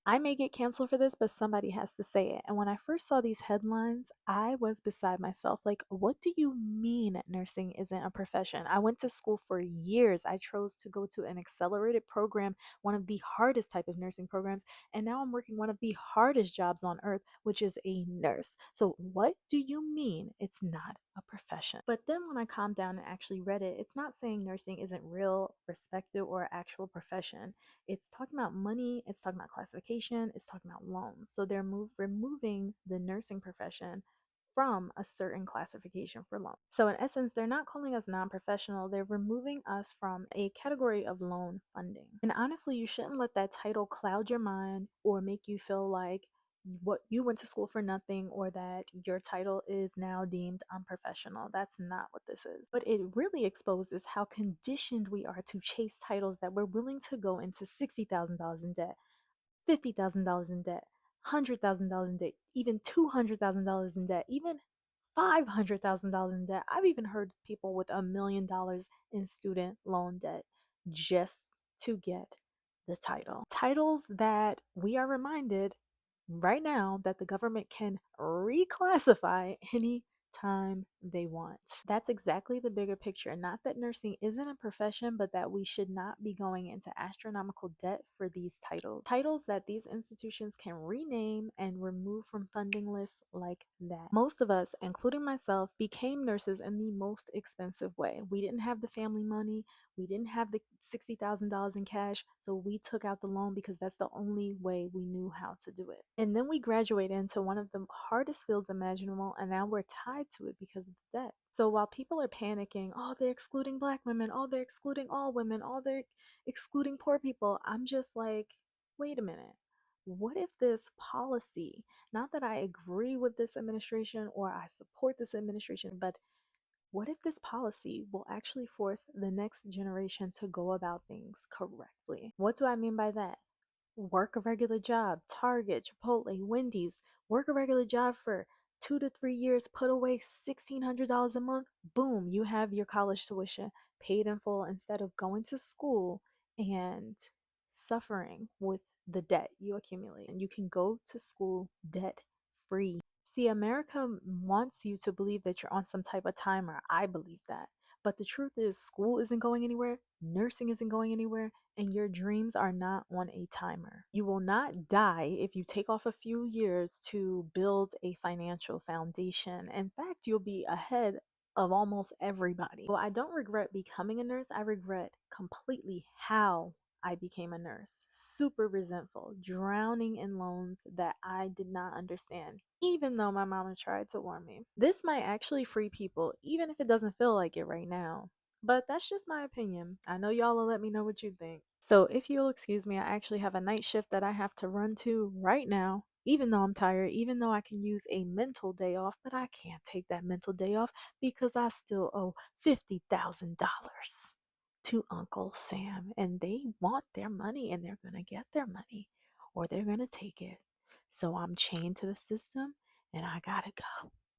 I may get canceled for this, but somebody has to say it. And when I first saw these headlines, I was beside myself. Like, what do you mean nursing isn't a profession? I went to school for years. I chose to go to an accelerated program, one of the hardest type of nursing programs, and now I'm working one of the hardest jobs on earth, which is a nurse. So, what do you mean it's not a profession? But then when I calmed down and actually read it, it's not saying nursing isn't real, respected, or actual profession. It's talking about money, it's talking about classification, it's talking about loans. So they're removing the nursing profession from a certain classification for loan. So in essence, they're not calling us non-professional, they're removing us from a category of loan funding. And honestly, you shouldn't let that title cloud your mind or make you feel like what you went to school for nothing or that your title is now deemed unprofessional. That's not what this is. But it really exposes how conditioned we are to chase titles that we're willing to go into $60,000 in debt, $50,000 in debt, $100,000 in debt, even $200,000 in debt, even $500,000 in debt. I've even heard people with $1 million in student loan debt just to get the title. Titles that we are reminded right now that the government can reclassify any time they want. That's exactly the bigger picture. Not that nursing isn't a profession, but that we should not be going into astronomical debt for these titles. Titles that these institutions can rename and remove from funding lists like that. Most of us, including myself, became nurses in the most expensive way. We didn't have the family money, we didn't have the $60,000 in cash, so we took out the loan because that's the only way we knew how to do it. And then we graduated into one of the hardest fields imaginable, and now we're tied to it because of the debt. So while people are panicking, oh, they're excluding black women, oh, they're excluding all women, oh, they're excluding poor people, I'm just like, wait a minute. What if this policy, not that I agree with this administration or I support this administration, but what if this policy will actually force the next generation to go about things correctly? What do I mean by that? Work a regular job, Target, Chipotle, Wendy's, work a regular job for 2 to 3 years, put away $1,600 a month, boom, you have your college tuition paid in full instead of going to school and suffering with the debt you accumulate. And you can go to school debt free. See, America wants you to believe that you're on some type of timer. I believe that. But the truth is, school isn't going anywhere, nursing isn't going anywhere, and your dreams are not on a timer. You will not die if you take off a few years to build a financial foundation. In fact, you'll be ahead of almost everybody. Well, I don't regret becoming a nurse. I regret completely how I became a nurse. Super resentful, drowning in loans that I did not understand, even though my mama tried to warn me. This might actually free people, even if it doesn't feel like it right now. But that's just my opinion. I know y'all will let me know what you think. So if you'll excuse me, I actually have a night shift that I have to run to right now. Even though I'm tired, even though I can use a mental day off, but I can't take that mental day off because I still owe $50,000 to Uncle Sam. And they want their money and they're going to get their money or they're going to take it. So I'm chained to the system and I gotta go.